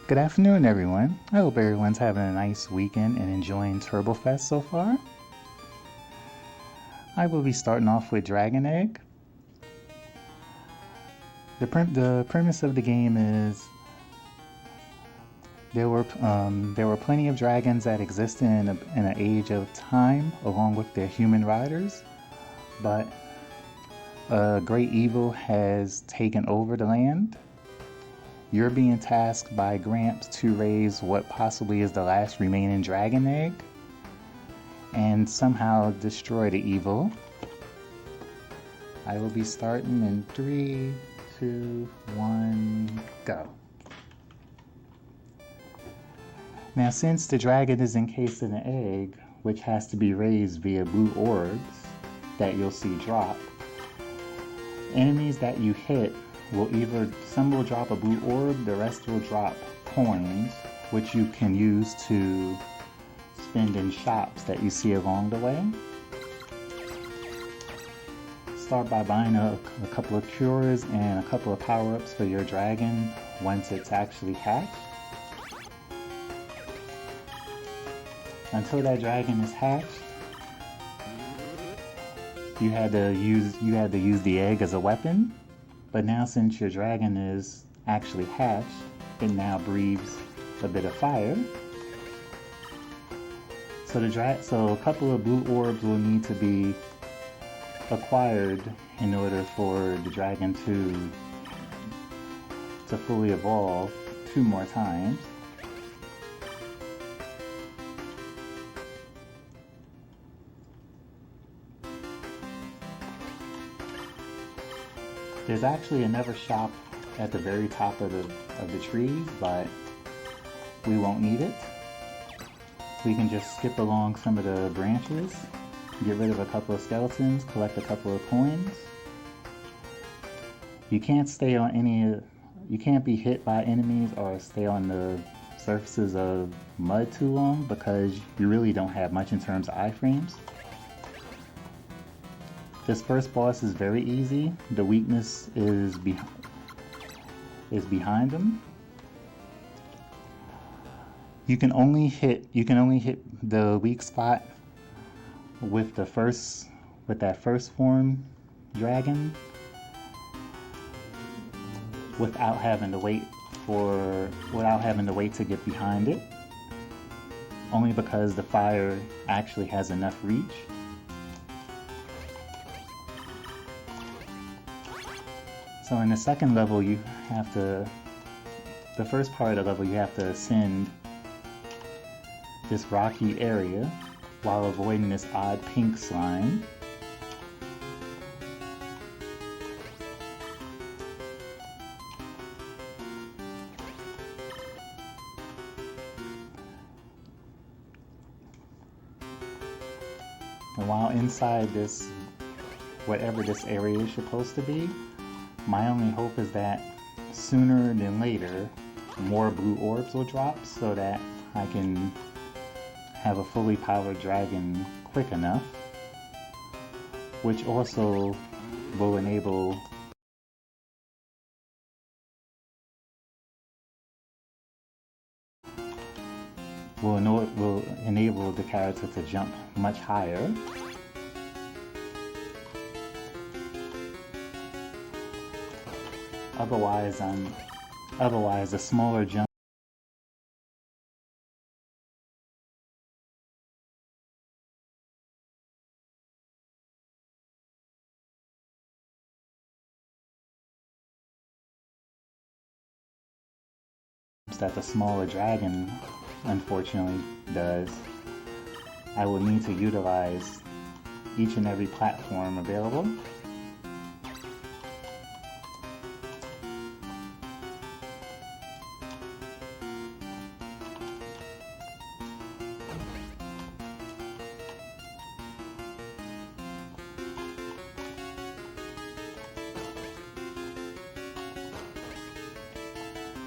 Good afternoon, everyone. I hope everyone's having a nice weekend and enjoying TurboFest so far. I will be starting off with Dragon Egg. The premise of the game is there were plenty of dragons that existed in an age of time, along with their human riders, but a great evil has taken over the land. You're being tasked by Gramps to raise what possibly is the last remaining dragon egg and somehow destroy the evil. I will be starting in 3, 2, 1, go. Now, since the dragon is encased in an egg, which has to be raised via blue orbs that you'll see drop, enemies that you hit will some will drop a blue orb, the rest will drop coins, which you can use to spend in shops that you see along the way. Start by buying a couple of cures and a couple of power-ups for your dragon once it's actually hatched. Until that dragon is hatched, you had to use the egg as a weapon. But now, since your dragon is actually hatched, it now breathes a bit of fire. So a couple of blue orbs will need to be acquired in order for the dragon to fully evolve 2 more times. There's actually another shop at the very top of the trees, but we won't need it. We can just skip along some of the branches, get rid of a couple of skeletons, collect a couple of coins. You can't be hit by enemies or stay on the surfaces of mud too long because you really don't have much in terms of iframes. This first boss is very easy. The weakness is behind him. You can only hit the weak spot with that first form dragon without having to wait to get behind it. Only because the fire actually has enough reach. So in the second level, the first part of the level, you have to ascend this rocky area while avoiding this odd pink slime. And while inside whatever this area is supposed to be, my only hope is that sooner than later, more blue orbs will drop so that I can have a fully powered dragon quick enough, which also will enable the character to jump much higher. Otherwise a smaller jump that the smaller dragon unfortunately does, I will need to utilize each and every platform available.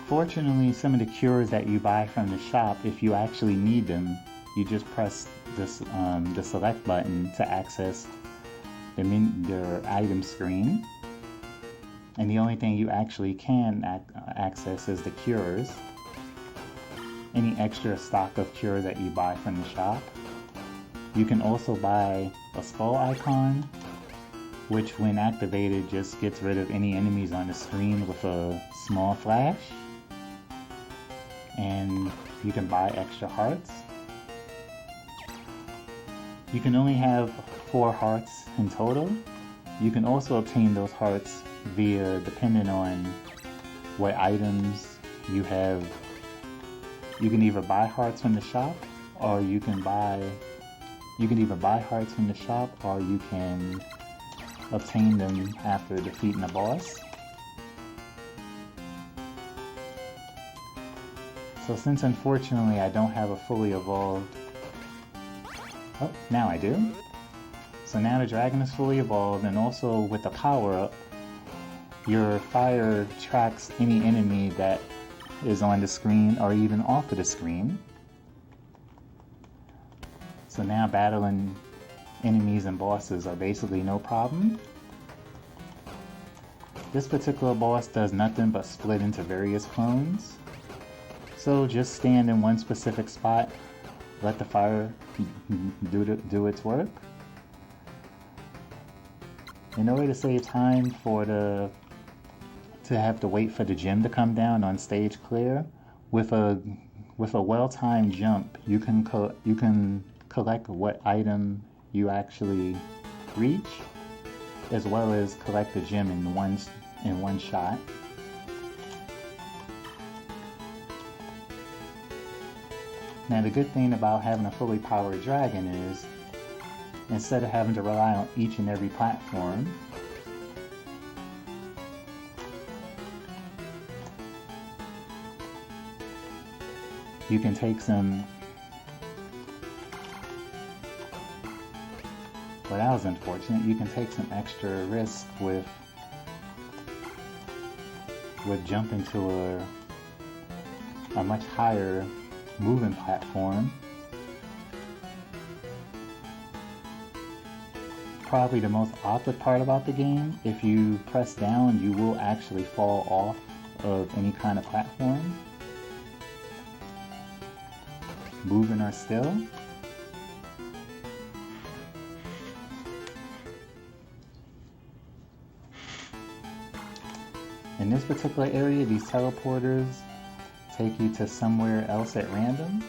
Fortunately, some of the cures that you buy from the shop, if you actually need them, you just press the select button to access your item screen. And the only thing you actually can access is the cures. any extra stock of cures that you buy from the shop. You can also buy a skull icon, which when activated just gets rid of any enemies on the screen with a small flash. And you can buy extra hearts. You can only have 4 hearts in total. You can also obtain those hearts via, depending on what items you have. You can either buy hearts from the shop, or you can either buy hearts from the shop, or you can obtain them after defeating a boss. So since unfortunately I don't have a fully evolved... Oh, now I do. So now the dragon is fully evolved, and also with the power-up, your fire tracks any enemy that is on the screen or even off of the screen. So now battling enemies and bosses are basically no problem. This particular boss does nothing but split into various clones. So just stand in one specific spot, let the fire do its work. In order to save time to have to wait for the gem to come down on stage clear, with a well-timed jump, you can collect what item you actually reach, as well as collect the gem in one shot. Now the good thing about having a fully powered dragon is, instead of having to rely on each and every platform, you can take some... Well, that was unfortunate. You can take some extra risk with jumping to a much higher moving platform. Probably the most awkward part about the game, if you press down, you will actually fall off of any kind of platform, moving or still. In this particular area, these teleporters take you to somewhere else at random,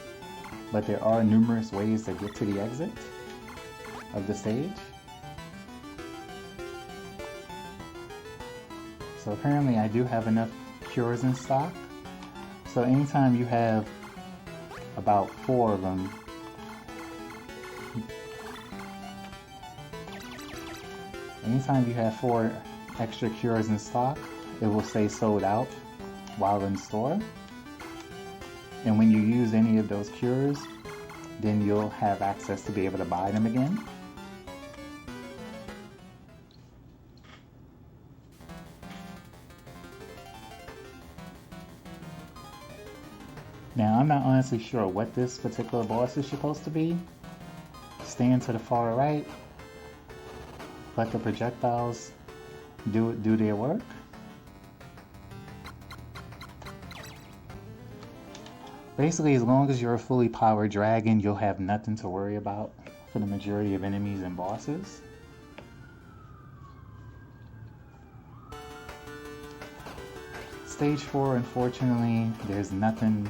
but there are numerous ways to get to the exit of the stage. So apparently I do have enough cures in stock. So anytime you have about 4 of them, anytime you have 4 extra cures in stock, it will say sold out while in store. And when you use any of those cures, then you'll have access to be able to buy them again. Now, I'm not honestly sure what this particular boss is supposed to be. Stand to the far right, let the projectiles do their work. Basically, as long as you're a fully powered dragon, you'll have nothing to worry about for the majority of enemies and bosses. Stage 4, unfortunately, there's nothing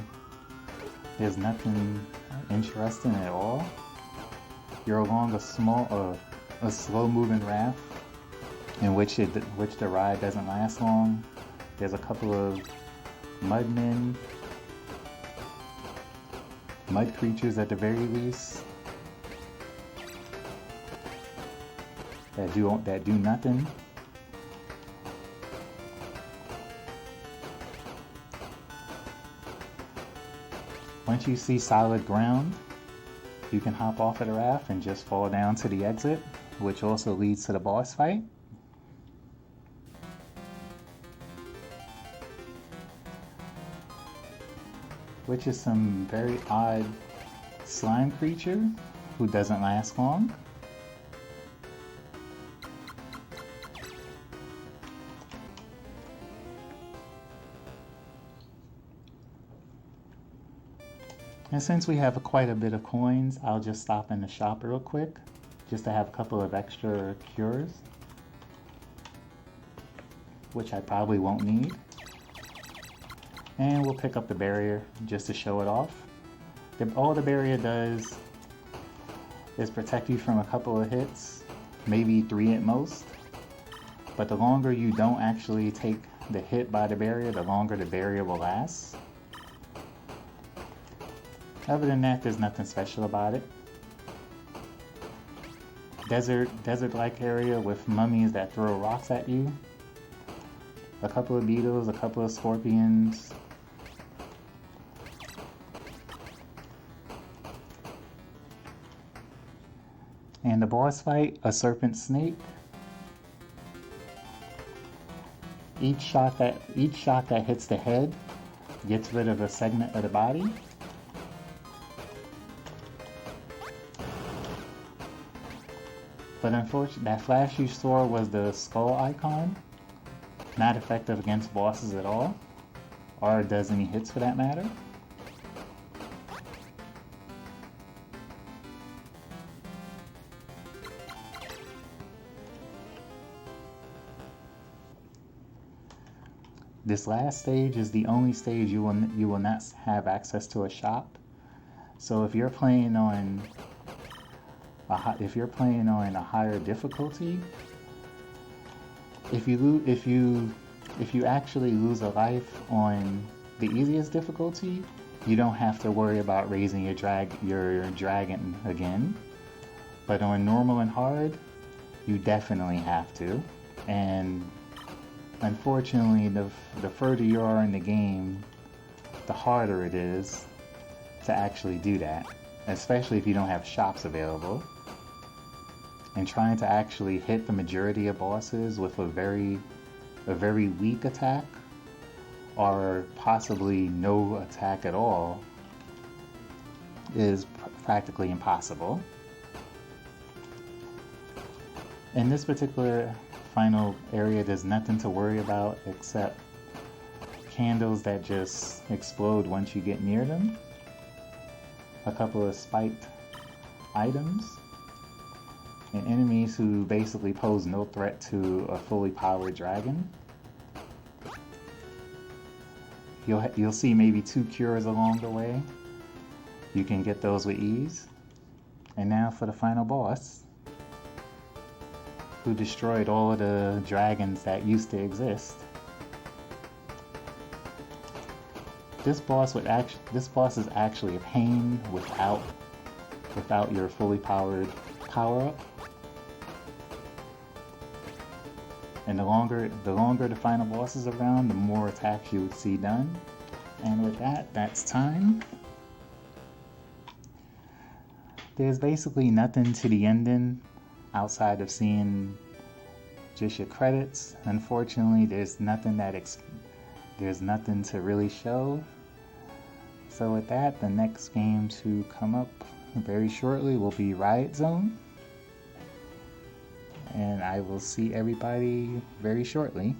interesting at all. You're along a slow-moving raft in which the ride doesn't last long. There's a couple of mud creatures at the very least that do nothing. Once you see solid ground, you can hop off of the raft and just fall down to the exit, which also leads to the boss fight. Which is some very odd slime creature who doesn't last long. And since we have quite a bit of coins, I'll just stop in the shop real quick, just to have a couple of extra cures, which I probably won't need. And we'll pick up the barrier just to show it off. All the barrier does is protect you from a couple of hits, maybe 3 at most. But the longer you don't actually take the hit by the barrier, the longer the barrier will last. Other than that, there's nothing special about it. Desert-like area with mummies that throw rocks at you. A couple of beetles, a couple of scorpions. And the boss fight, a serpent snake. Each shot that hits the head gets rid of a segment of the body. But unfortunately, that flash you saw was the skull icon. Not effective against bosses at all, or does any hits for that matter. This last stage is the only stage you will not have access to a shop. So if you're playing on a higher difficulty, if you actually lose a life on the easiest difficulty, you don't have to worry about raising your dragon again. But on normal and hard, you definitely have to. And unfortunately, the further you are in the game, the harder it is to actually do that, especially if you don't have shops available. And trying to actually hit the majority of bosses with a very weak attack, or possibly no attack at all, is practically impossible. In this particular final area, there's nothing to worry about except candles that just explode once you get near them, a couple of spiked items, and enemies who basically pose no threat to a fully powered dragon. You'll see maybe 2 cures along the way. You can get those with ease. And now for the final boss, who destroyed all of the dragons that used to exist. This boss is actually a pain without your fully powered power-up. And the longer the final boss is around, the more attacks you would see done. And with that, that's time. There's basically nothing to the ending outside of seeing just your credits. Unfortunately, there's nothing to really show. So with that, the next game to come up very shortly will be Riot Zone. And I will see everybody very shortly.